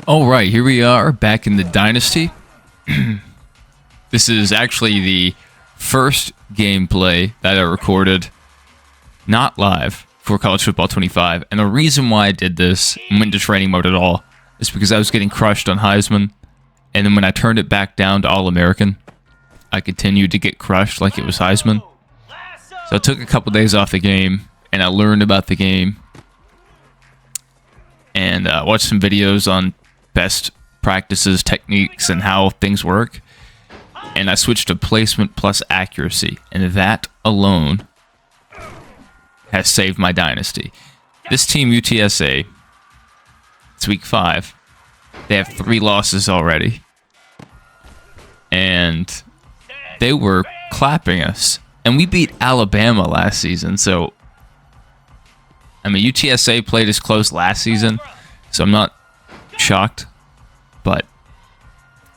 All right, here we are back in the Dynasty. This is actually the first gameplay that I recorded, not live, for College Football 25. And the reason why I did this, and went into training mode at all, is because I was getting crushed on Heisman. And then when I turned it back down to All-American, I continued to get crushed like it was Heisman. So I took a couple days off the game, and I learned about the game. And watched some videos on best practices, techniques, and how things work. And I switched to placement plus accuracy. And that alone has saved my dynasty. This team, UTSA, it's week 5. They have 3 losses already. And they were clapping us. And we beat Alabama last season. So, I mean, UTSA played us close last season. So I'm not shocked. But,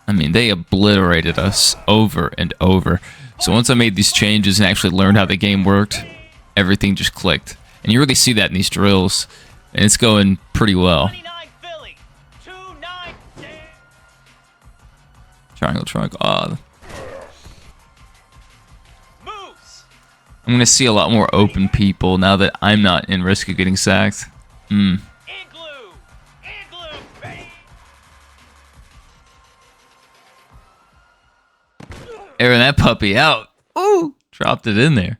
I mean, they obliterated us over and over. So once I made these changes and actually learned how the game worked, everything just clicked. And you really see that in these drills. And it's going pretty well. Triangle, triangle. Oh. I'm going to see a lot more open people now that I'm not in risk of getting sacked. Airing that puppy out. Ooh, dropped it in there.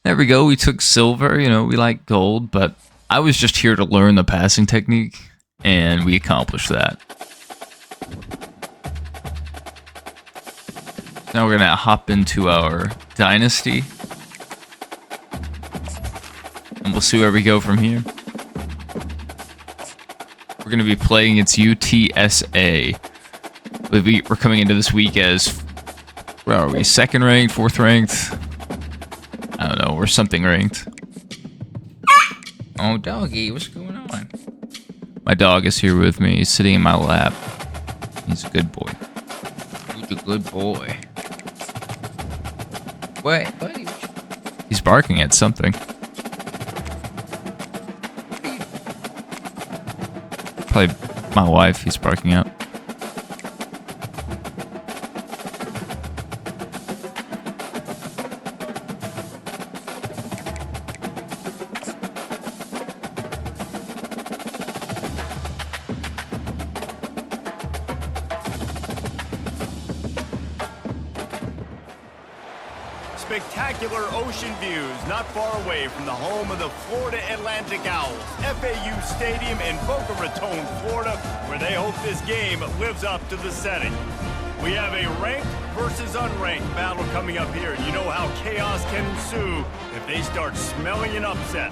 There we go. We took silver. You know, we like gold, but I was just here to learn the passing technique, and we accomplished that. Now we're going to hop into our dynasty, and we'll see where we go from here. We're going to be playing against UTSA. We're coming into this week as, where are we, 2nd ranked, 4th ranked? I don't know, we're something ranked. Oh, doggy, what's going on? My dog is here with me. He's sitting in my lap. He's a good boy. He's a good boy. Wait, buddy. He's barking at something. Probably my wife he's barking at. Spectacular ocean views not far away from the home of the Florida Atlantic Owls, FAU Stadium in Boca Raton, Florida, where they hope this game lives up to the setting. We have a ranked versus unranked battle coming up here. You know how chaos can ensue if they start smelling an upset.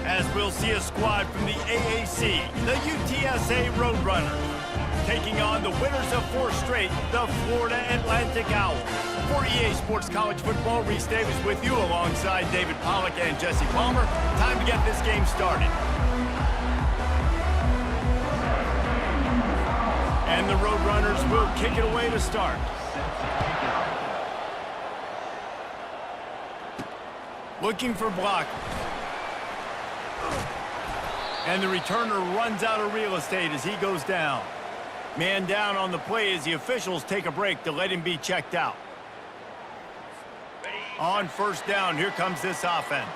As we'll see a squad from the AAC, the UTSA Roadrunners, taking on the winners of 4 straight, the Florida Atlantic Owls. For EA Sports College Football, Reese Davis with you alongside David Pollack and Jesse Palmer. Time to get this game started. And the Roadrunners will kick it away to start. Looking for blockers. And the returner runs out of real estate as he goes down. Man down on the play as the officials take a break to let him be checked out. On 1st down, here comes this offense.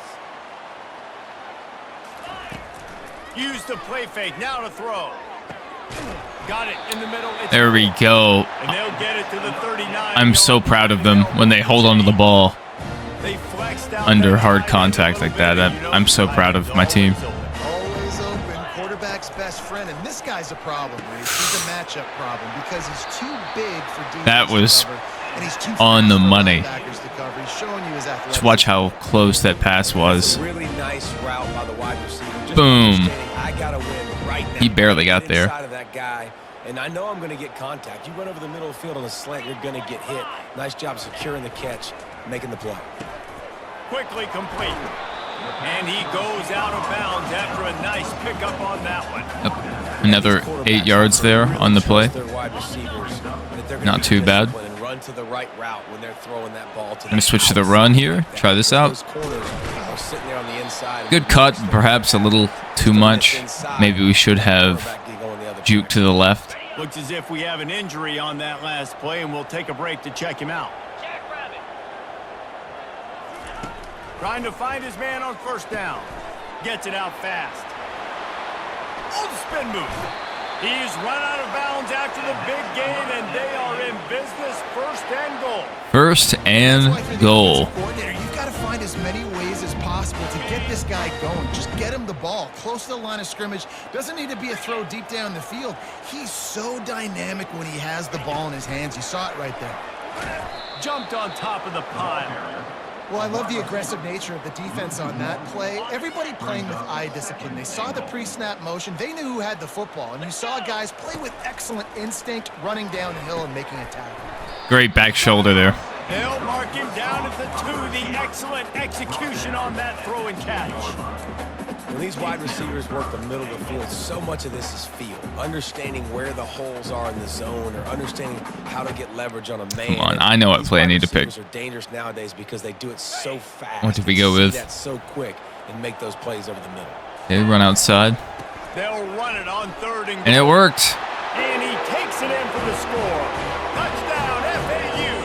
Use the play fake, now to throw. Got it in the middle. There we go. And they'll get it to the 39. I'm so proud of them when they hold onto the ball under hard contact like that. I'm so proud of my team. Always open, quarterback's best friend, and this guy's a problem. He's a matchup problem because he's too big for defense. That was and he's too on the money. Just Just watch how close that pass was. Really nice route by the wide receiver. Boom. I gotta win right now. He barely got there. Inside of that guy, and I know I'm going to get contact. You run over the middle of the field on a slant, you're going to get hit. Nice job securing the catch, making the play. Quickly complete. And he goes out of bounds after a nice pickup on that one. Another 8 yards there on the play. Not too bad. I'm going to switch to the run here. Try this out. Good cut, perhaps a little too much. Maybe we should have juke to the left. Looks as if we have an injury on that last play, and we'll take a break to check him out. Trying to find his man on first down. Gets it out fast. Oh, the spin move. He's run out of bounds after the big gain, and they are in business. First and goal. First and goal. You've got to find as many ways as possible to get this guy going. Just get him the ball close to the line of scrimmage. Doesn't need to be a throw deep down the field. He's so dynamic when he has the ball in his hands. You saw it right there. Jumped on top of the pile. Well, I love the aggressive nature of the defense on that play. Everybody playing with eye discipline. They saw the pre-snap motion. They knew who had the football. And you saw guys play with excellent instinct, running down the hill and making a tackle. Great back shoulder there. They'll mark him down at the 2. The excellent execution on that throw and catch. When these wide receivers work the middle of the field, so much of this is feel. Understanding where the holes are in the zone or understanding how to get leverage on a man. Come on, I know what play I need to pick. These are dangerous nowadays because they do it so fast. What did we go with? That so quick and make those plays over the middle. They run outside. They'll run it on 3rd and goal. And it worked. And he takes it in for the score. Touchdown, FAU.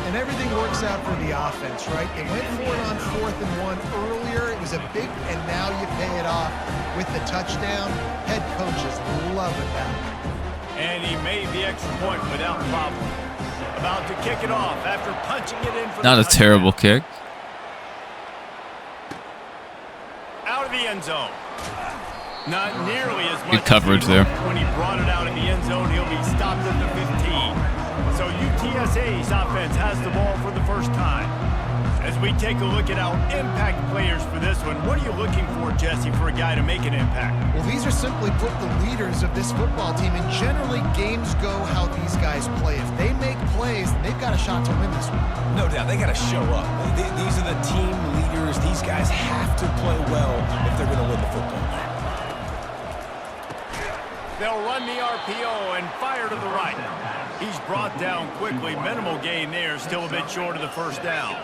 And everything works out for the offense, right? They went for it on 4th and 1 earlier. It was a big, and now you pay it off with the touchdown. Head coaches love it now. And he made the extra point without problem. About to kick it off after punching it in for Not the a terrible kick. Out of the end zone. Not nearly as much. Good coverage as he there. hoped. When he brought it out in the end zone, he'll be stopped at the 15. So UTSA's offense has the ball for the first time. As we take a look at our impact players for this one, what are you looking for, Jesse, for a guy to make an impact? Well, these are simply put the leaders of this football team, and generally games go how these guys play. If they make plays, then they've got a shot to win this one. No doubt, they got to show up. These are the team leaders. These guys have to play well if they're going to win the football game. They'll run the RPO and fire to the right. He's brought down quickly. Minimal gain there, still a bit short of the first down.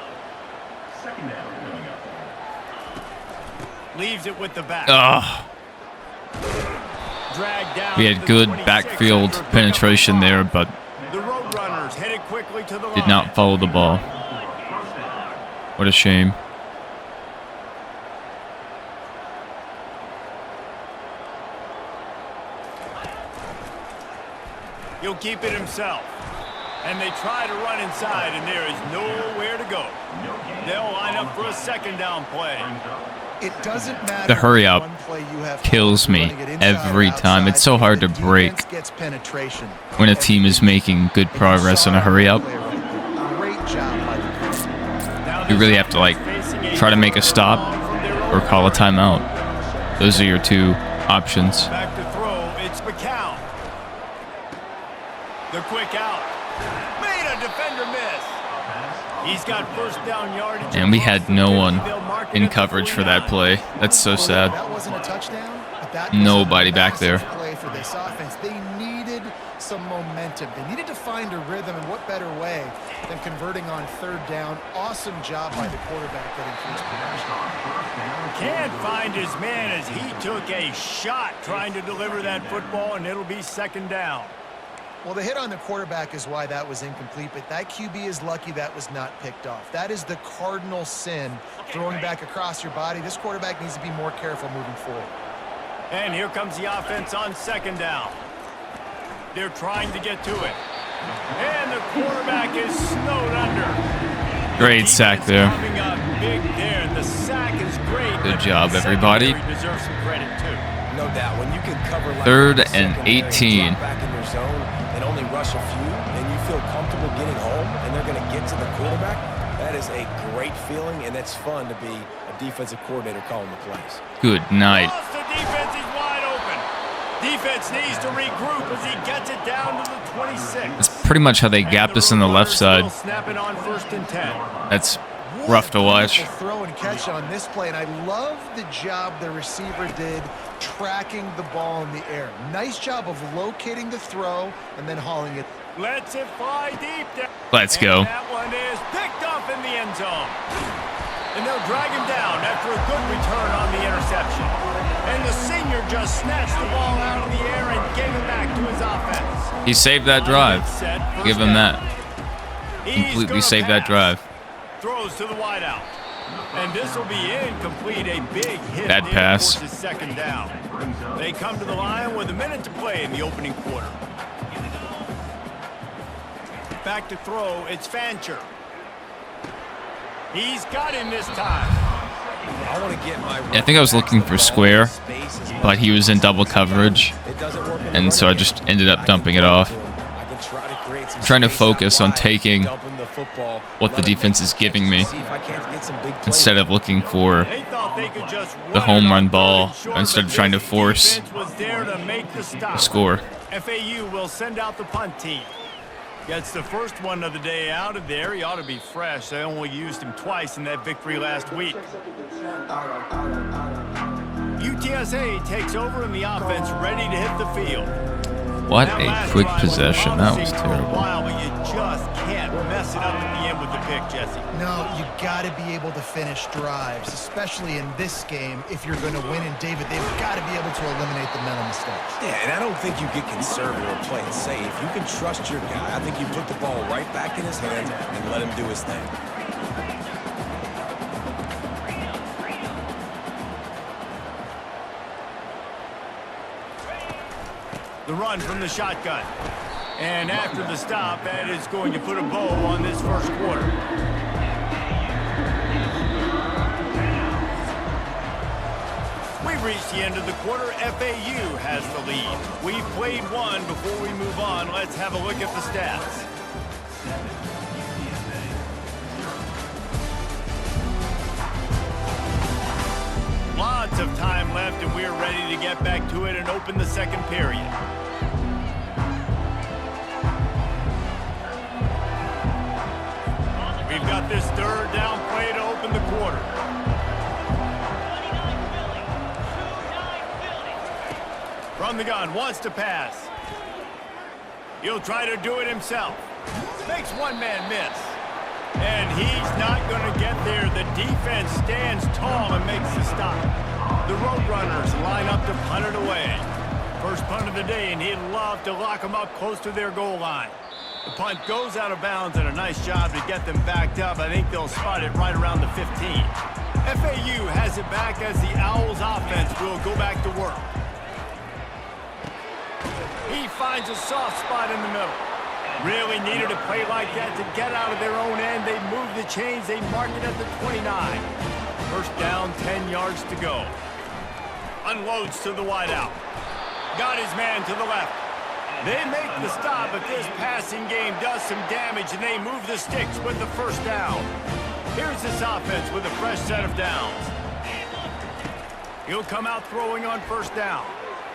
Leaves it with the back. Dragged down. We had good backfield penetration there, but the Roadrunners headed quickly to the line. did not follow the ball. What a shame. He'll keep it himself. And they try to run inside, and there is nowhere to go. They'll line up for a 2nd down play. It doesn't matter. The hurry up one play you have kills me every time. It's so hard to break when a team is making good progress on a hurry up. You really have to try to make a stop or call a timeout. Those are your two options. Back to throw, it's McCown. The quick out. Made a defender miss. He's got first down yardage. And we had no one in coverage for that play. That's so sad. That wasn't a touchdown, but that Nobody back there. Play for this offense. They needed some momentum. They needed to find a rhythm, and what better way than converting on 3rd down. Awesome job by the quarterback getting first possession. Can't find his man as he took a shot trying to deliver that football, and it'll be 2nd down. Well, the hit on the quarterback is why that was incomplete, but that QB is lucky that was not picked off. That is the cardinal sin, throwing back across your body. This quarterback needs to be more careful moving forward. And here comes the offense on 2nd down. They're trying to get to it. And the quarterback is snowed under. Great sack there. Coming up big there. The sack is great. Good job, everybody. Deserves some credit, too. No doubt, when you can cover 3rd and 18. Back in your zone and only rush a few, and you feel comfortable getting home, and they're going to get to the quarterback, that is a great feeling, and it's fun to be a defensive coordinator calling the plays. Good night. The defense is wide open. Defense needs to regroup as he gets it down to the 26. That's pretty much how they gapped us on the left side. Snapping on 1st and 10. That's rough to watch. Throw and catch on this play, and I love the job the receiver did tracking the ball in the air. Nice job of locating the throw and then hauling it. Lets it fly deep down. Let's go. And that one is picked up in the end zone. And they'll drag him down after a good return on the interception. And the senior there just snatched the ball out of the air and gave it back to his offense. He saved that drive. Give him that. He's Completely gonna saved that pass. drive. Throws to the wideout. And this will be incomplete. A big hit. Bad there pass. forces second down. They come to the line with a minute to play in the opening quarter. Back to throw. It's Fancher. He's got him this time. I want to get my Yeah, I think I was looking for square, but he was in double coverage, and so I just ended up dumping it off. I'm trying to focus on taking what the defense is giving me instead of looking for They thought they could just the home run ball it short, instead of but trying to this force defense was there to make the stop. a score. FAU will send out the punt team. Gets the first one of the day out of there. He ought to be fresh. They only used him twice in that victory last week. UTSA takes over in the offense, ready to hit the field. What That a last quick drive was possession. That was promising for a terrible. while, but you just can't mess it up at the end with the pick, Jesse. No, you got to be able to finish drives, especially in this game. If you're going to win, and David, they've got to be able to eliminate the mental mistakes. Yeah, and I don't think you get conservative or play it safe. You can trust your guy. I think you put the ball right back in his hands and let him do his thing. The run from the shotgun. And after the stop, that is going to put a bow on this first quarter. We've reached the end of the quarter. FAU has the lead. We've played one. Before we move on, let's have a look at the stats. Lots of time left, and we're ready to get back to it and open the second period. We've got this third down play to open the quarter. From the gun, wants to pass. He'll try to do it himself. Makes one man miss. And he's not going to get there. The defense stands tall and makes the stop. The Roadrunners line up to punt it away. First punt of the day, and he'd love to lock them up close to their goal line. The punt goes out of bounds, and a nice job to get them backed up. I think they'll spot it right around the 15. FAU has it back as the Owls offense will go back to work. He finds a soft spot in the middle. Really needed a play like that to get out of their own end. They move the chains. They mark it at the 29. First down, 10 yards to go. Unloads to the wideout. Got his man to the left. They make the stop, but this passing game does some damage, and they move the sticks with the first down. Here's this offense with a fresh set of downs. He'll come out throwing on first down.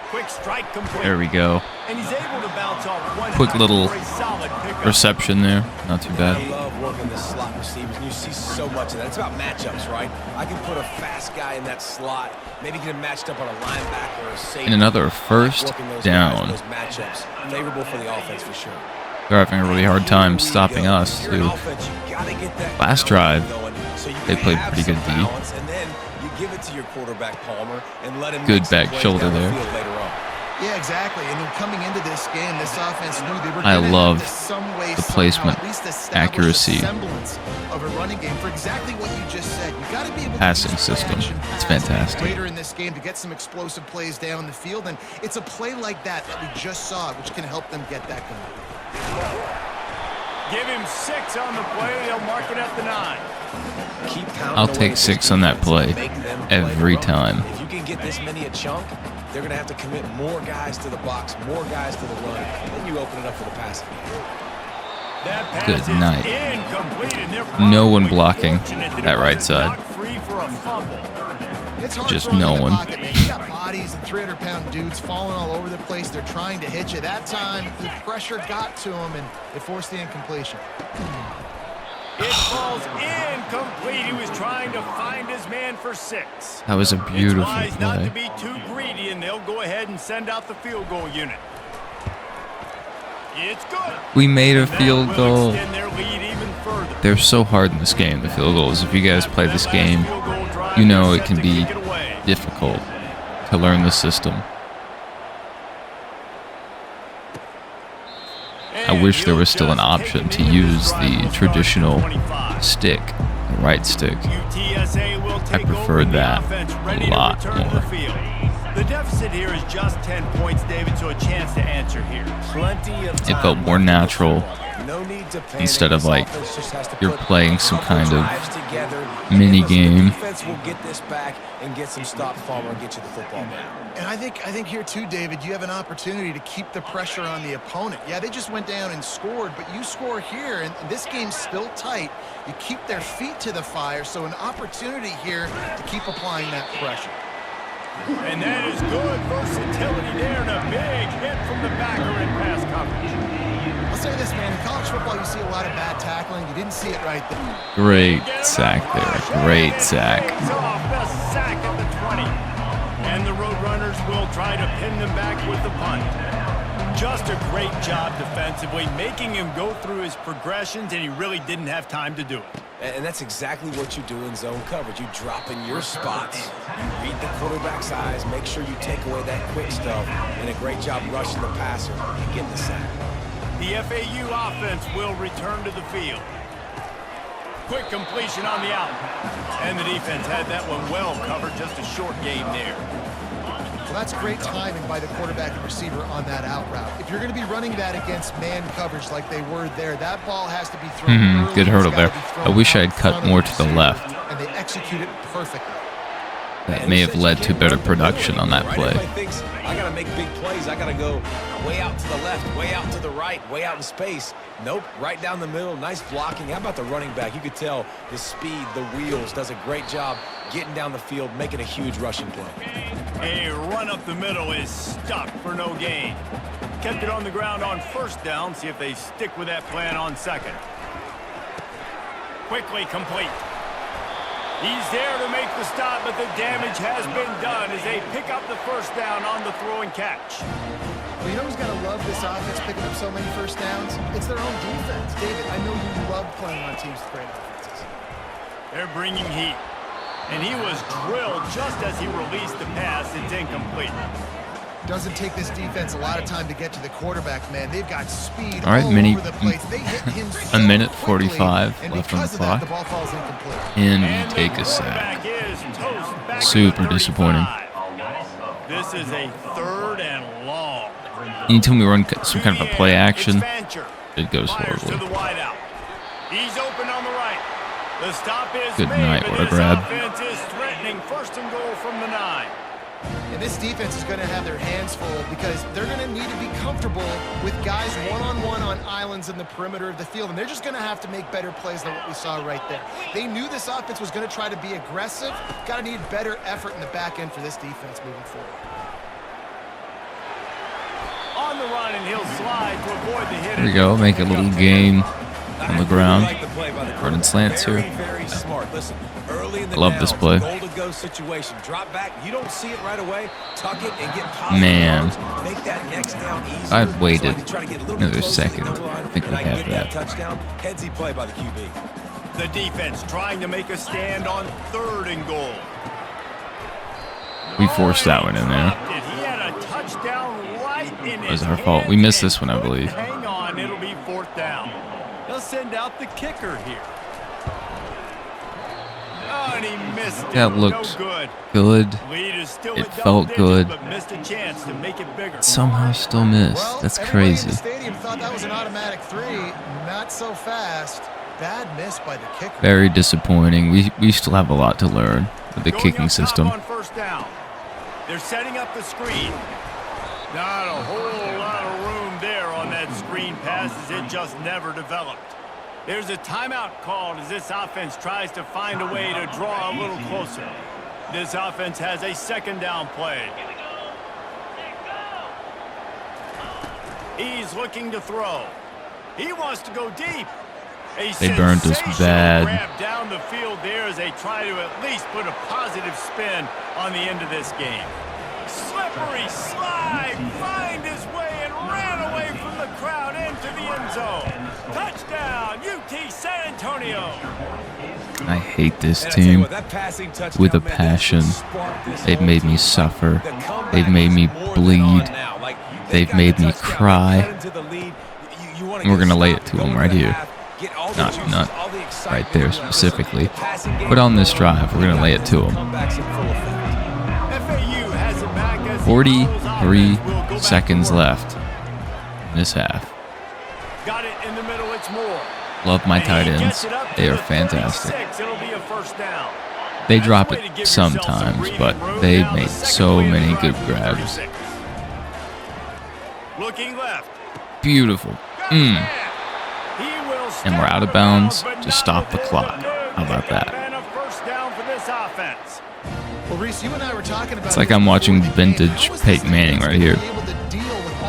Quick strike complete. There we go. And he's able to bounce off one Quick little for a solid pickup. reception there. Not too I bad. love working the slot receivers, and you see so much of that. It's about matchups, right? I can put a fast guy in that slot, maybe get him matched up on a linebacker or a safety. And another first Working those down. guys, those matchups, favorable for the offense for sure. They're having a really hard time stopping us, You're an too. offense, you gotta get that Last ground drive, going so you they can played have pretty good some D. balance, and then you give it to your quarterback Palmer and let him Good make some back plays shoulder down the there. field later on. Yeah, exactly. And then coming into this game, this offense knew they were I gonna love have to some way, the somehow, placement, at least establish accuracy. a semblance of a running game for exactly what you just said. You got to be able to Passing use system. play-action It's pass fantastic. later in this game to get some explosive plays down the field, and it's a play like that we just saw, which can help them get that going. Give him 6 on the play. They'll mark it at the 9. Keep pounding I'll away take at 6 this on that defense play and make them every play. time. If you can get this many a chunk, they're going to have to commit more guys to the box, more guys to the run, then you open it up for the passing game. That pass Good is night. incomplete, and they're No one probably blocking fortunate that that it right wasn't side. knocked free for a fumble. It's hard Just throwing no in the one. pocket, man. You got bodies and 300-pound dudes falling all over the place. They're trying to hit you. That time, the pressure got to him, and it forced the incompletion. It falls incomplete. He was trying to find his man for 6. That was a It's beautiful wise not to play. be too greedy, and they'll go ahead and send out the field goal unit. It's good. We made a And that field will goal. extend their lead even further. They're so hard in this game, the field goals. If you guys play this That last game, field goal drive, you know they're it set can to be kick it away. difficult. to learn the system. I wish there was still an option to use the traditional stick, the right stick. I preferred that a lot more. The deficit here is just 10 points, David, so a chance to answer here. Plenty of time. It felt more natural No need to panic. instead of like This offense just has to you're put playing some a couple kind of drives together, mini and the game. defense will get this back and get some stops, Palmer, and get you the football back. And I think here too, David, you have an opportunity to keep the pressure on the opponent. Yeah, they just went down and scored, but you score here, and this game's still tight. You keep their feet to the fire, so an opportunity here to keep applying that pressure. And that is good versatility there, and a big hit from the backer in pass coverage. I'll say this, man. In college football, you see a lot of bad tackling. You didn't see it right there. Great sack there. Great sack. Off the sack at the 20. And the Roadrunners will try to pin them back with the punt. Just a great job defensively, making him go through his progressions, and he really didn't have time to do it. And that's exactly what you do in zone coverage. You drop in your spots, you read the quarterback's eyes, make sure you take away that quick stuff, and a great job rushing the passer and getting the sack. The FAU offense will return to the field. Quick completion on the out. And the defense had that one well covered, just a short gain there. Well, that's great timing by the quarterback and receiver on that out route. If you're going to be running that against man coverage like they were there, that ball has to be thrown early. Good hurdle It's there. gotta be thrown I wish I out had in cut front of more the to the receiver, left. And they execute it perfectly. That may have led to better production on that play. Everybody thinks, I got to make big plays. I got to go way out to the left, way out to the right, way out in space. Nope, right down the middle. Nice blocking. How about the running back? You could tell the speed, the wheels, does a great job getting down the field, making a huge rushing play. A run up the middle is stuck for no gain. Kept it on the ground on first down. See if they stick with that plan on second. Quickly complete. He's there to make the stop, but the damage has been done as they pick up the first down on the throw and catch. Well, you know who's got to love this offense picking up so many first downs? It's their own defense. David, I know you love playing on teams with great offenses. They're bringing heat. And he was drilled just as he released the pass. It's incomplete. Doesn't take this defense a lot of time to get to the quarterback, man. They've got speed All right, all mini- over the place. They hit him a minute so quickly, 45 and left on the because of that, clock. the ball falls incomplete. And And we take the a sack. quarterback is toast back Super to the disappointing. 35. This is a third and long. Anytime we run some kind of a play action, It's Fancher. it goes Fires to the horribly. wide out. He's open on the right. The stop is Good made, night, but what a this grab. offense is threatening first and goal from the 9. And this defense is going to have their hands full because they're going to need to be comfortable with guys one-on-one on islands in the perimeter of the field. And they're just going to have to make better plays than what we saw right there. They knew this offense was going to try to be aggressive. Got to need better effort in the back end for this defense moving forward. On the run, and he'll slide to avoid the hit. There we go. Make a little gain on the ground. I really like the play by the Running slants here. Very smart. Listen, early in the Love this play. goal-to-go situation. Drop back. You don't see it right away. Tuck it and get positive Man. yards. Make that next down easy. I've waited So I can try to get a little another bit closer to the second. goal line, I think and we I can have get that. touchdown. Headsy play by the QB. The defense trying to make a stand on third and goal. We forced that one in there. He had a touchdown right in It was his our fault. hand We missed and this one, I couldn't believe. Hang on, it'll be fourth down. They'll send out the kicker here. Oh, and he missed it. That looked no good. good. Lead is still It at double felt digits, good. but missed a chance to make it bigger. Somehow still missed. Well, That's everybody in crazy. the stadium thought that was an automatic 3. Not so fast. Bad miss by the kicker. Very disappointing. We still have a lot to learn with the Going kicking up top system. on first down. They're setting up the screen. Not a whole lot of room there on that screen pass as it just never developed. There's a timeout called as this offense tries to find a way to draw a little closer. This offense has a second down play. He's looking to throw. He wants to go deep. They burned us bad. Grab down the field there as they try to at least put a positive spin on the end of this game. Slippery slide, find his way and ran away from the crowd into the end zone. Touchdown, UT San Antonio. I hate this And I tell you team what, that passing touchdown, with a man, that's what passion. sparked this They've whole made me team. suffer. The They've made me bleed. They've made me cry. And we're going to lay it to them right here. Not right there specifically. But on this drive, we're going to lay it to them. 43 seconds left in this half. Got it in the middle, it's Moore. Love my tight ends. They are fantastic. It'll be a first down. They drop it sometimes, but they made so many good grabs. Looking left. Beautiful. And we're out of bounds to stop the clock. How about that? Well, Reese, you and I were talking about It's like I'm watching vintage Peyton Manning right here.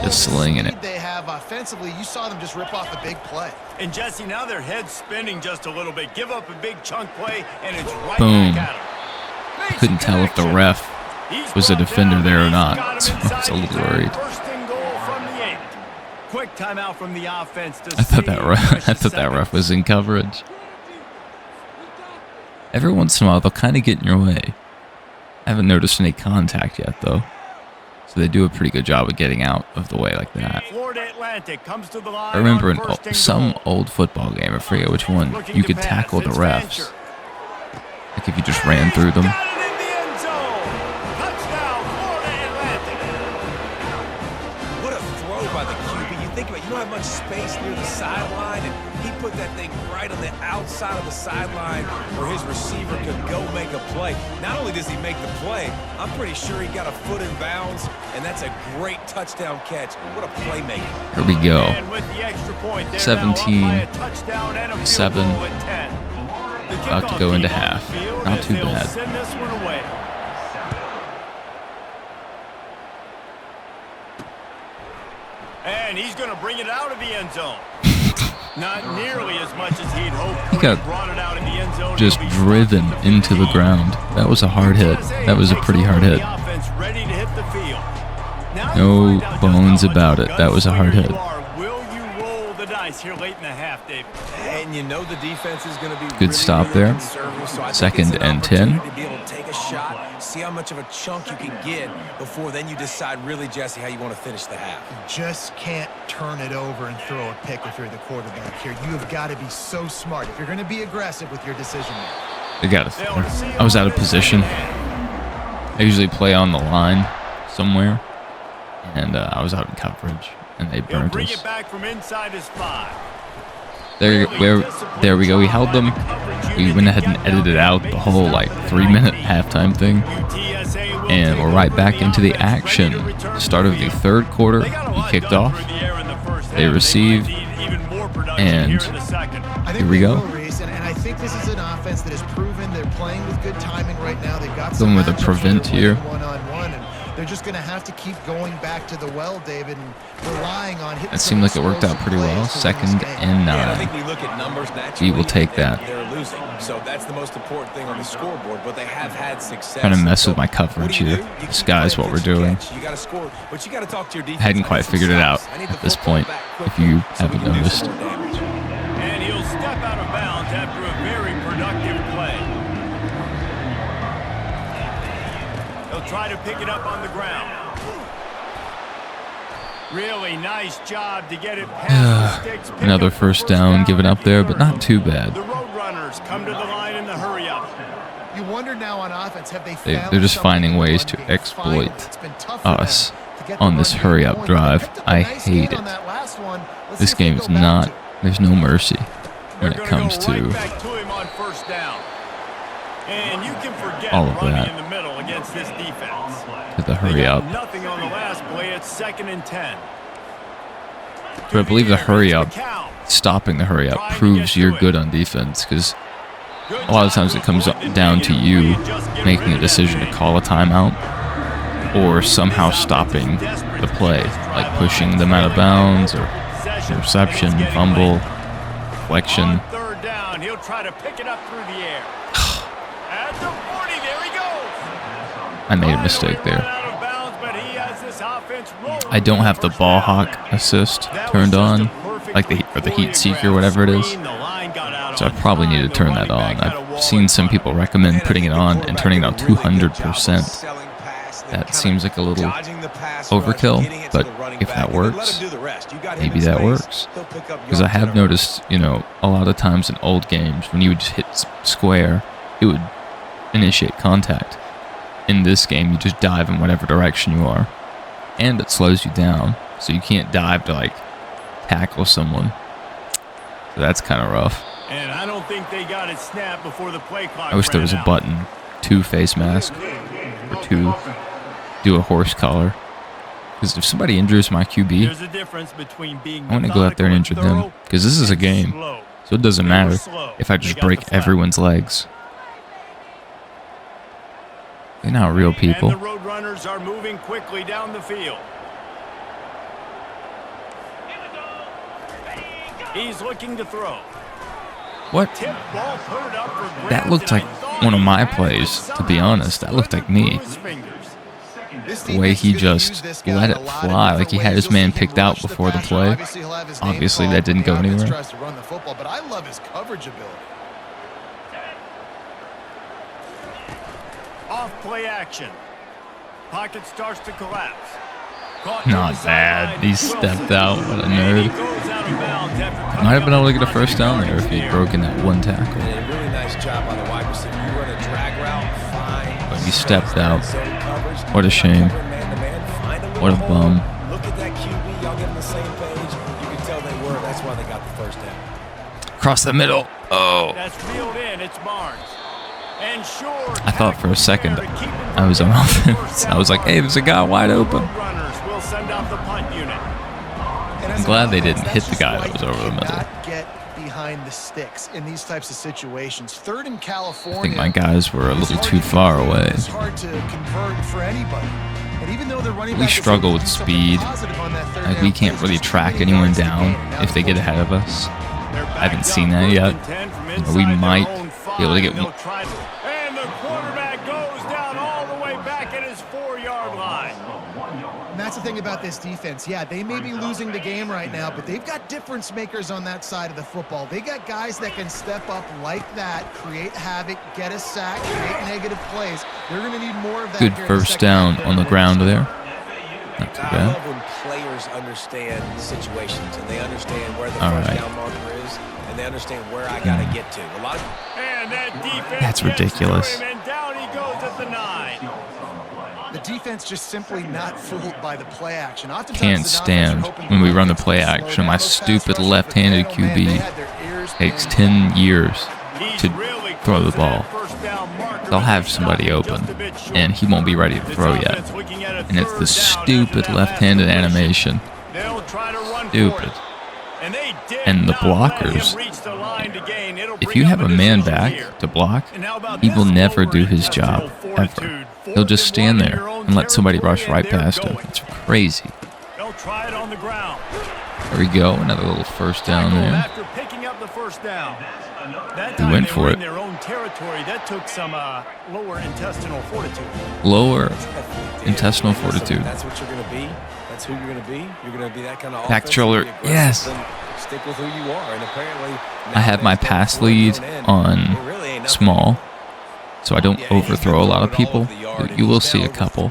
Just slinging it. They have offensively. You saw them just rip off a big play. And Jesse, now their head's spinning just a little bit. Give up a big chunk play, and it's right Boom. back at him. I couldn't tell if the ref was a defender there or not, so I was a little worried. First and goal from the 8. Quick timeout from the offense to I thought that ref was in coverage. Every once in a while, they'll kind of get in your way. I haven't noticed any contact yet, though. So they do a pretty good job of getting out of the way like that. Florida Atlantic comes to the line. I remember in on first and some goal. old football game, I forget which one, you could tackle the refs. Like if you just ran through them. Got it in the end zone. Touchdown, Florida Atlantic. What a throw by the QB. You think about it, you don't have much space near the sideline, and he put that thing right on the outside of the sideline where his receiver could go make a play. Not only does he make the play, I'm pretty sure he got a foot in bounds, and that's a great touchdown catch. What a playmaker. Here we go. And with the extra point, they're 17, now up by a touchdown and a field 7. goal at 10. The About to kickoff go into team on half. the field Not as too they'll bad. Send this one away. And he's going to bring it out of the end zone. Not nearly as much as he'd hoped. He got brought it out in the end zone. just He'll be driven stopped into the ground. That was a hard hit. That was a pretty hard hit. The offense ready to hit the field. Now No you find out just bones how much about it. That was a hard gunslinger hit. you are. Will you roll the dice here late in the half, David? And you know the defense is going to be Good stop there. conservative, so I think Second it's an and 10. opportunity to be able to take a shot, see how much of a chunk you can get before then you decide really, Jesse, how you want to finish the half. You just can't turn it over and throw a pick if you're the quarterback here. You have got to be so smart if you're going to be aggressive with your decision making. They got us there. I was out of position. I usually play on the line somewhere. And I was out in coverage. And they He'll burnt bring us. it back from inside his 5. There we go. We held them. We went ahead and edited out the whole 3-minute halftime thing. And we're right back into the action. Start of the third quarter. We kicked off. They received. And here we go. And I think this is an offense that has proven they're playing with good timing right now. They've got Going some with a matchups prevent where they're here. playing one-on-one, and they're just going to have to keep going back to the well, David, and relying on hitting. That seemed like it worked out pretty well. Second and Yeah, I 9. think we look at numbers naturally. We will take that. They're losing, so that's the most important thing on the scoreboard. But they have had success. Trying to mess So with my what coverage do you here. do? You Disguise keep what we're playing doing. catch. You got to score, but you got to talk to your defense. Hadn't quite I need some figured it out stops. I need the at this football point, back if quickly you so we haven't can do noticed. some more damage. And he'll step out of bounds after a very productive play. He'll try to pick it up on the ground. Really nice job to get it past the sticks. Pick Another up the first down given up there, but not too The bad. Roadrunners come to the line in the hurry up. You wonder now on offense, have they They're just finding ways to exploit us on this hurry-up drive. I hate it. This game is not, there's no mercy when it comes to right back to him on first down. And you can forget all of running that. in the middle against this defense. the They hurry got up. Nothing on the last play. It's 2nd and 10. But I believe the hurry up, stopping the hurry up, proves you're good on defense, because a lot of times it comes down to you making a decision to call a timeout or somehow stopping the play, like pushing them out of bounds or interception, fumble, deflection. On third down, he'll try to pick it up through the air. At the 40, there he goes. I made a mistake there. Out of bounds, but he has this offense rolling. I don't have the ball hawk assist turned on, like the heat seeker, whatever it is. So I probably need to turn that on. I've seen some people recommend putting it on and turning it on 200%. That seems like a little overkill, but if that works, maybe that works. Because I have noticed, you know, a lot of times in old games, when you would just hit square, it would initiate contact. In this game, you just dive in whatever direction you are. And it slows you down, so you can't dive to, like, tackle someone. So that's kind of rough. And I don't think they got it snapped before the play clock. I wish there was a button, 2 face mask, or 2 do a horse collar. Because if somebody injures my QB, There's a difference between being I want to go out there and injure them. Because this is a game, so it doesn't matter if I just break everyone's legs. They're not real people. And the road runners are moving quickly down the field. He's looking to throw. What? Tip ball, put it up for grabs, That looked and like I thought one of he my had it, plays, but to be honest. That looked like me. through his fingers. The way he just let it fly, like he had his man picked out before the play. Obviously, that didn't go anywhere. But I love his coverage ability. Off play action. Pocket starts to collapse. Not bad. He stepped out. What a nerd. Might have been able to get a first down there if he'd broken that one tackle. And a really nice job by the wide receiver. You run a drag route, fine. But he stepped out. What a shame. What a bum. Look at that QB. Y'all get on the same page. You can tell they were. That's why they got the first down. Across the middle. Oh. That's reeled in. It's Barnes. And sure, I thought for a second I was on offense. I was like, hey, there's a guy wide open. I'm glad they didn't hit the guy that was over the middle. Get behind the sticks in these types of situations. Third in California. I think my guys were a little too far away. It's hard to convert for anybody. And even though they're running We struggle with speed. Like, we can't really track anyone down if they get ahead of us. I haven't seen that yet. We might be able to get one. And the quarterback goes down all the way back at his 4-yard line. And that's the thing about this defense. Yeah, they may be losing the game right now, but they've got difference makers on that side of the football. They got guys that can step up like that, create havoc, get a sack, create negative plays. They're going to need more of that. Good first down on the ground there. Not too I bad. love when players understand situations and they understand where the first down marker is and they understand where I got to get to. A lot of And that defense That's ridiculous. gets to him, and down he goes at the 9. The defense just simply not fooled by the play action. Oftentimes Can't stand when we run the play action. My stupid left-handed QB takes 10 years to throw the ball. They'll have somebody open, and he won't be ready to throw yet. And it's the stupid left-handed animation. Stupid. And the blockers, if you have a man back to block, he will never do his job, ever. He'll just stand there and let somebody rush right past him. It's crazy. They'll try it on the ground. There we go, another little first down there. After picking up the first down. That He time went they for were it. in their own territory. That took some lower intestinal fortitude. Lower intestinal fortitude. That's what you're going to be. That's who you're going to be. You're going to be that kind of Back controller, yes. Stick with who you are. And apparently, I have my pass lead on small, so I don't overthrow a lot of people. You will see a couple.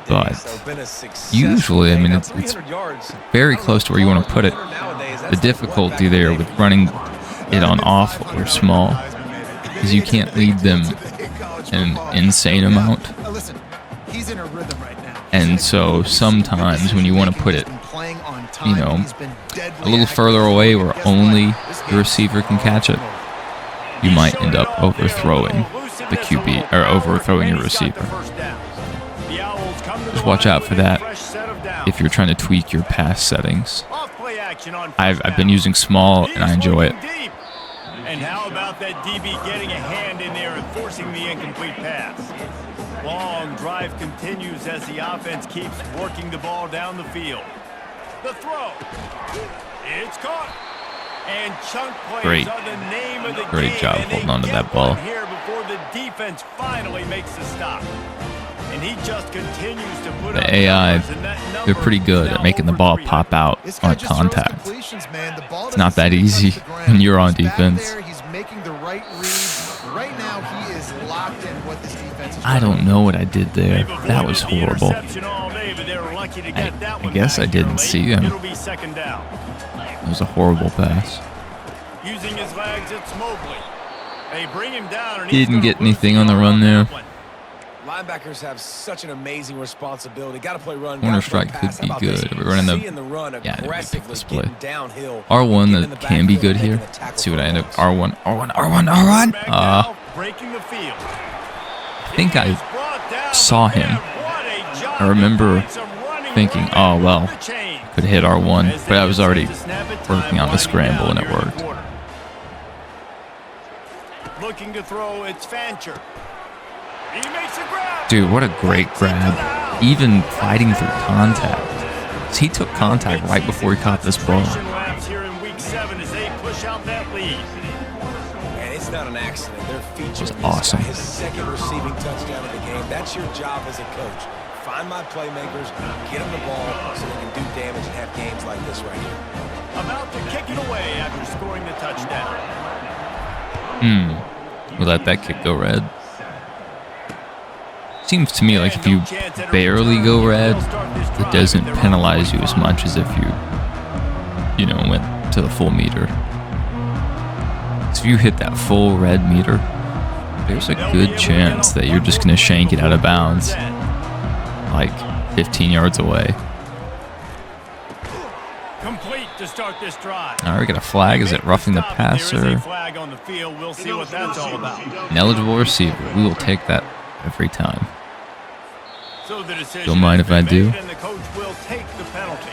But usually, I mean, it's very close to where you want to put it. The difficulty there with running it on awful or small is you can't lead them an insane amount. And so sometimes when you want to put it, you know, a little further away where only the receiver can catch it, you might end up overthrowing the QB or overthrowing your receiver. Just watch out for that if you're trying to tweak your pass settings. I've been using small and I enjoy it. And how about that DB getting a hand in there and forcing the incomplete pass? Long drive continues as the offense keeps working the ball down the field. The throw. It's caught. And chunk plays are the name of the Great game, job and they holding on to get that ball. one here before the defense finally makes the stop. And he just continues to put up The AI, numbers, and that number they're pretty good is at now making the over ball 300. pop out This guy on just throws contact. completions, man. The ball It's not doesn't that seem to easy touch the ground. when you're on He's back defense. there, he's making the right read. Right now, he is locked in what this defense is I don't know what I did there. That was horrible. I guess I didn't see him. It'll be second down. It was a horrible pass. Using his legs, it's Mobley. They bring him down. And Didn't get anything on the run there. Linebackers have such an amazing responsibility. Got to play run. Corner strike could be good. Are we running the... Yeah, I didn't pick this play. R1 that can be good here. Let's see what I end up. R1. Breaking the field. I think I saw him. I remember thinking, oh, well, could hit R1, but I was already working on the scramble and it worked. Looking to throw, it's Fancher. He makes a grab. Dude, what a great grab. Even fighting through contact. He took contact right before he caught this ball. Here in week 7 as they push out that lead. And it's not an accident. They're featured. It was awesome. His second receiving touchdown of the game. That's your job as a coach. Find my playmakers, get them the ball so they can do damage and have games like this right here. About to kick it away after scoring the touchdown. We let that kick go red. Seems to me like if you barely go red, it doesn't penalize you as much as if you know, went to the full meter. So if you hit that full red meter, there's a good chance that you're just going to shank it out of bounds, like 15 yards away. Complete to start this drive. All right, we got a flag. Is it roughing the passer? There is a flag on the field. We'll see what that's all about. An eligible receiver. We will take that every time. So the decision Don't mind if I do. and the coach will take the penalty.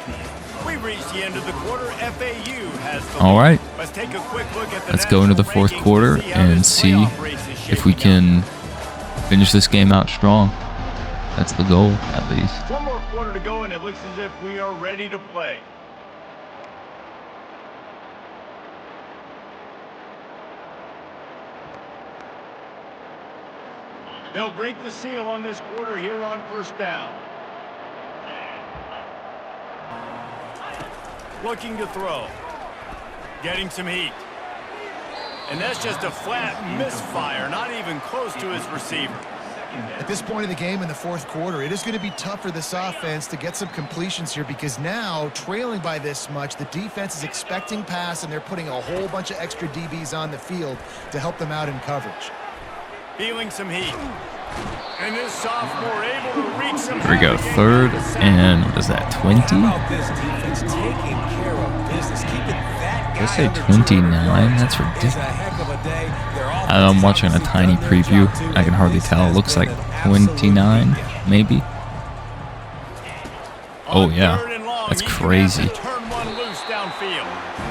We reached the end of the quarter. FAU has the All right. Let's take a quick look at the Let's go into the fourth quarter and see if we can finish this game out strong. That's the goal, at least. One more quarter to go, and it looks as if we are ready to play. They'll break the seal on this quarter here on first down. Looking to throw. Getting some heat. And that's just a flat misfire, not even close to his receiver. At this point of the game in the fourth quarter, it is going to be tough for this offense to get some completions here because now, trailing by this much, the defense is expecting pass, and they're putting a whole bunch of extra DBs on the field to help them out in coverage. Feeling some heat. And this sophomore able to reach some... Here we go, third and, what is that, 20? How about this defense taking care of business, keeping that guy Did I say under 29? control? That's It's a ridiculous. heck of a day. Their I'm offense watching a is tiny preview. I can hardly tell. It looks like 29, maybe. Oh, yeah. That's crazy.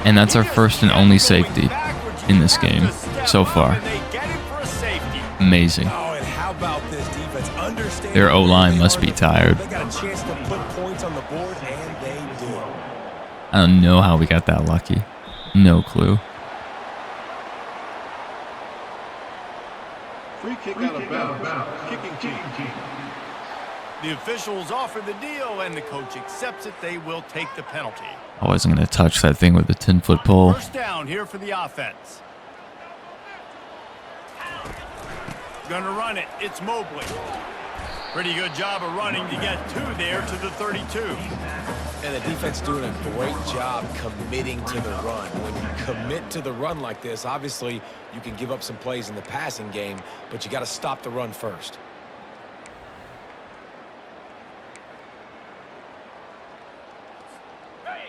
And that's our first and only safety in this game so far. Amazing. Oh, and how about this defense? Understand Their O-line must be tired. They got a chance to put points on the board, and they do. I don't know how we got that lucky. No clue. Free kick out of bounds. Kicking team. The officials offer the deal, and the coach accepts it. They will take the penalty. I wasn't going to touch that thing with the 10-foot pole. First down here for the offense. Gonna run it. It's Mobley. Pretty good job of running to get two there to the 32. And the defense doing a great job committing to the run. When you commit to the run like this, obviously you can give up some plays in the passing game, but you got to stop the run first.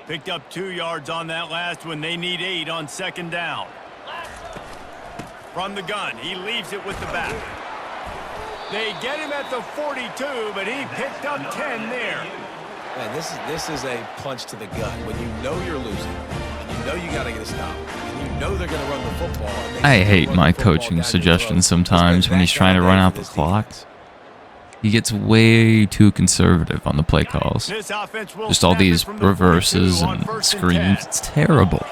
Picked up 2 yards on that last one. They need 8 on second down. From the gun, he leaves it with the back. They get him at the 42, but he picked up 10 there. Man, this is a punch to the gut. When you know you're losing, and you know you got to get a stop, and you know they're going to run the football. I hate my coaching suggestions sometimes when he's trying to run out the clock. He gets way too conservative on the play calls. Just all these reverses and screens. It's terrible.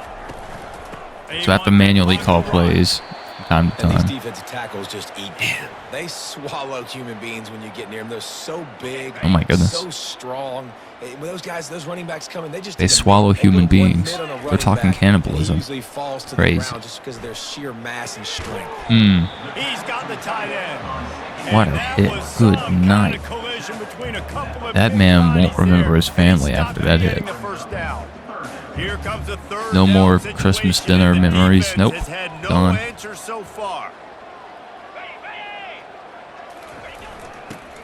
So I have to manually call plays from time to And these time. defensive tackles just eat people. They swallow human beings when you get near them. They're so big. Oh my goodness. So strong. When those guys, those running backs come in, they They swallow human beings. They're talking cannibalism. Usually falls to Crazy. the ground just because of their sheer mass and strength. He's got the tight end. What a hit. Good night. That man won't remember his family after that hit. No more Christmas dinner memories. Nope. Done.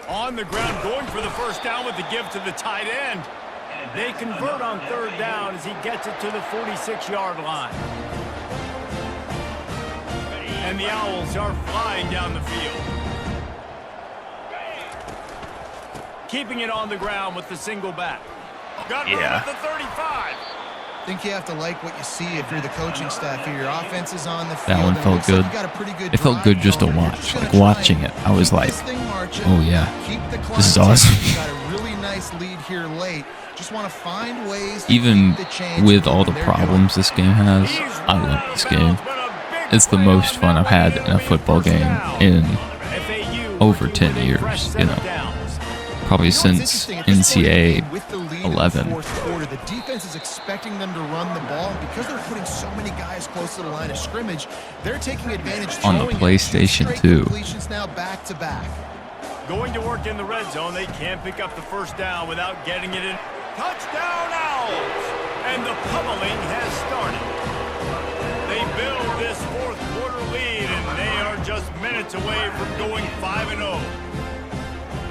On the ground, going for the first down with the give to the tight end. They convert on third down as he gets it to the 46-yard line. And the Owls are flying down the field. Keeping it on the ground with the single back. Got room at the 35. I think you have to like what you see if you're the coaching staff here. Your offense is on the field. That one felt good. It felt good just to watch. Like watching it, I was like, oh yeah, this is awesome. Got a really nice lead here late. Just want to find ways to Even keep the chains with all the moving. problems this game has, I love this game. It's the most fun I've had in a football game in over 10 years, you know. Probably since NCAA 11. The defense is expecting them to run the ball, and because they're putting so many guys close to the line of scrimmage, they're taking advantage On the PlayStation 2. Completions now back to back. Going to work in the red zone. They can't pick up the first down without getting it in. Touchdown Owls! And the pummeling has started. They build this fourth quarter lead, and they are just minutes away from going 5-0.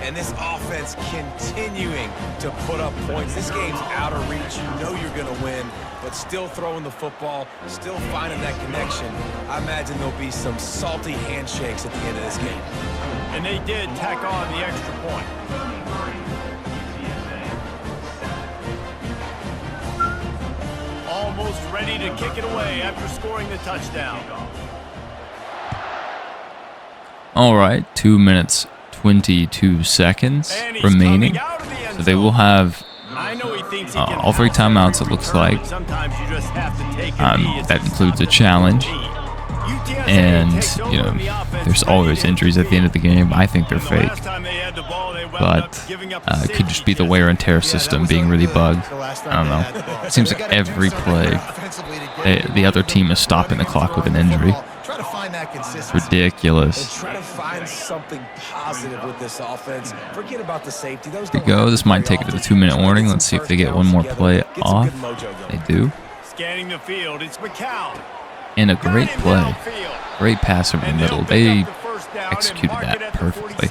And this offense continuing to put up points. This game's out of reach. You know you're going to win, but still throwing the football, still finding that connection. I imagine there'll be some salty handshakes at the end of this game. And they did tack on the extra point. Almost ready to kick it away after scoring the touchdown. All right, 2 minutes 22 seconds remaining. So they will have all 3 timeouts, it looks like. That includes a challenge. And, you know, there's always injuries at the end of the game. I think they're fake. But it could just be the wear and tear system being really bugged. I don't know. It seems like every play, the other team is stopping the clock with an injury. It's ridiculous. Try to find something positive with this offense. Forget about the safety. Those There you go. This might take it to the 2-minute warning. Let's see if they get one more play off. They do. Scanning the field, it's McCown. And a great play. Great pass over the middle. They executed that perfectly.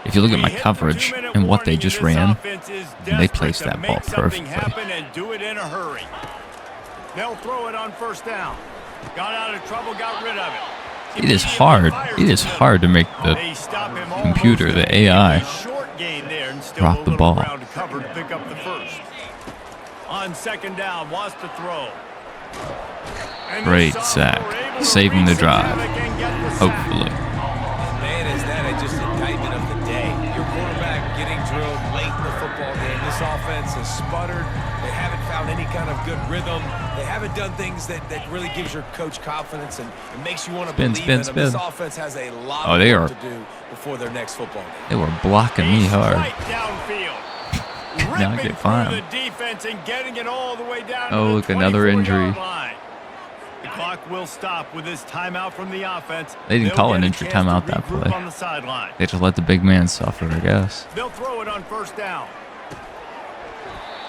If you look at my coverage and what they just ran, they placed that ball perfectly. They'll throw it on first down. Got out of trouble, got rid of it. It is hard. It is hard to make the computer, the AI, drop the ball. On second down, wants to throw. Great sack. Saving the drive. Hopefully. Man, is that just an indictment of the day. Your quarterback getting drilled late in the football game. This offense has sputtered. They haven't found any kind of good rhythm. They haven't done things that really gives your coach confidence and makes you want to believe in them. This offense has a lot of work to do before their next football game. They were blocking me hard. Now I get fined. Oh, look, another injury. The clock will stop with this timeout from the offense. They didn't call an injury timeout that play. They just let the big man suffer, I guess. They'll throw it on first down.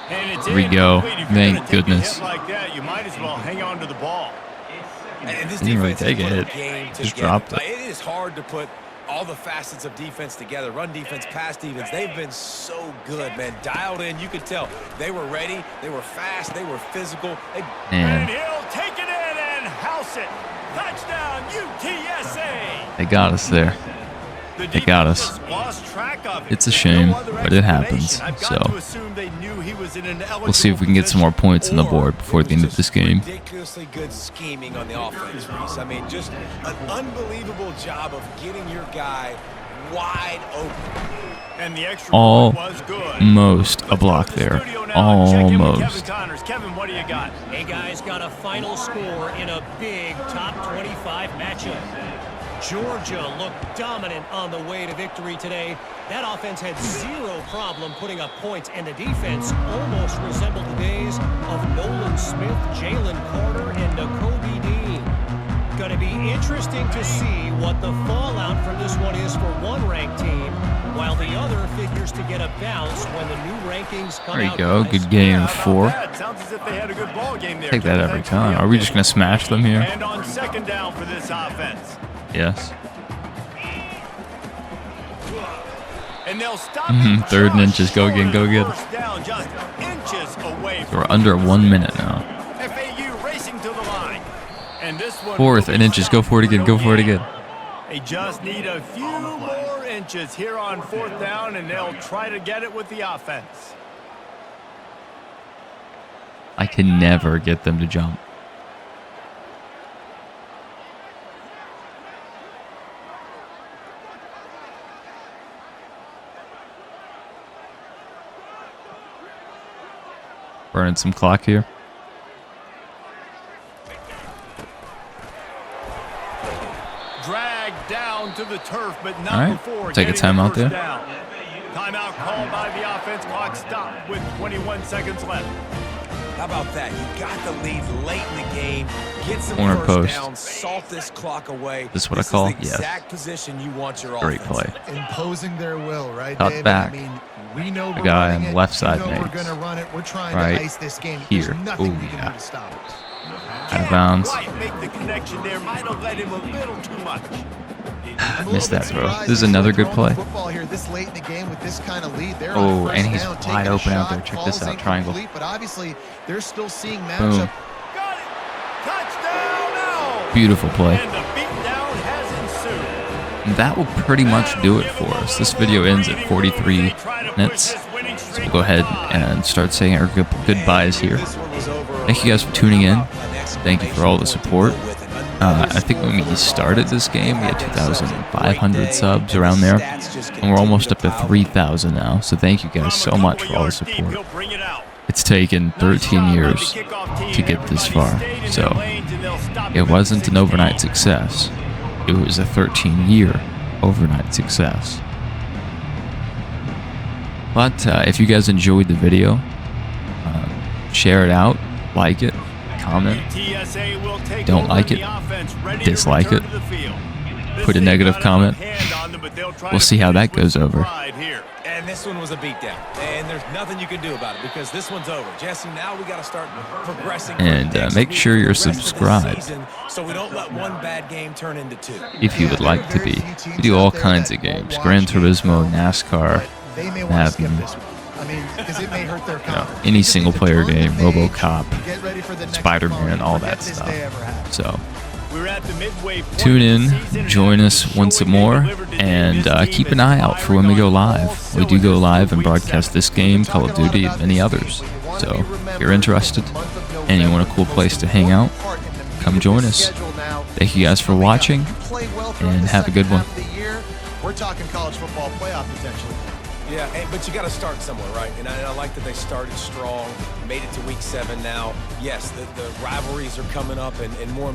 Here we go. Thank goodness. Like that, you might as well hang on to the ball. And this He didn't really defense take has a put hit. game Just together. dropped it. It is hard to put all the facets of defense together. Run defense, pass defense. They've been so good, man. Dialed in. You could tell they were ready. They were fast. They were physical. And he'll take it in and house it. Touchdown, UTSA. They got us there. They got us. It's a shame, but it happens. So we'll see if we can get some more points on the board before the end of this game. Ridiculously good scheming on the offense, Reese. I mean, just an unbelievable job of getting your guy wide open. And the extra point was good. Almost a block there. Almost. Kevin, what do you got? Hey guys, got a final score in a big top 25 matchup. Georgia looked dominant on the way to victory today. That offense had zero problem putting up points, and the defense almost resembled the days of Nolan Smith, Jalen Carter, and Nakobe Dean. Going to be interesting to see what the fallout from this one is for one ranked team, while the other figures to get a bounce when the new rankings come out. There you go. guys. Good game, 4. Sounds as if they had a good ball game there. Take that every time. Are we just going to smash them here? And on second down for this offense. Yes. And they'll stop Third and inches. Go again. Go again. First down, just inches away So we're under 1 minute now. FAU racing to the line. And this one 4th and inches. Go for it again. Go for it again. They just need a few more inches here on 4th down, and they'll try to get it with the offense. I can never get them to jump. Burning some clock here. Dragged down to the turf, but not All right, before take a getting timeout the there. first down. Timeout called by the offense. Clock stopped with 21 seconds left. How about that? You got the lead late in the game. Get some Corner first post. down. Salt this clock away. This is what I call? This is the Yes. exact position you want your Great offense. play. Imposing their will, right, Cut David? back. I mean, we know The we're guy running on the it. left side We know we're makes. going to run it. We're trying Right to ice this game. here. There's nothing Ooh, we can yeah. do to stop it. Out of bounds. Quite make the connection there. Might have let him a little too much. I'm a Missed little that bit throw. surprised This is they're another still good throwing play. the football here this late in the game with this kind of lead. They're Oh, on first and he's down, wide taking a open out shot, there. Check this falls out, triangle. incomplete, but obviously they're still seeing Boom. matchup. Got it. Touchdown now. Beautiful play. And the beatdown has ensued. And that will pretty much do it for us. This video ends at 43 minutes. So we'll go ahead and start saying our goodbyes here. Thank you guys for tuning in. Thank you for all the support. I think when we started this game, we had 2,500 subs around there, and we're almost up to 3,000 now. So thank you guys so much for all the support. It's taken 13 years to get this far, so it wasn't an overnight success. It was a 13-year overnight success. But if you guys enjoyed the video, share it out, like it, comment. Don't like it, dislike it, put a negative comment. We'll see how that goes over. And this one was a beatdown, and there's nothing you can do about it because this one's over. Jesse, now we got to start progressing. And make sure you're subscribed so we don't let one bad game turn into 2. if you would like to be. We do all kinds of games: Gran Turismo, NASCAR, They may want to skip Madden, this one. I mean, because it may hurt their you know, confidence. any It's single a player turn game, of the page. RoboCop, Get ready for the next Spider-Man, opponent. all Forget that this stuff. day ever happened. So We're at the midway point tune of in, the season, join and us the once show more, being delivered today. and This keep team an is eye out for when we go firing on all live. We do go cylinders live and for week broadcast 7. this game, Call of Duty, and many others. So if you're interested and you want a cool place to hang out, come join us. Thank you guys for watching, and have a good one. We're talking college football playoff potentially. Yeah, but you got to start somewhere, right? And I like that they started strong, made it to week 7 now. Yes, the rivalries are coming up, and more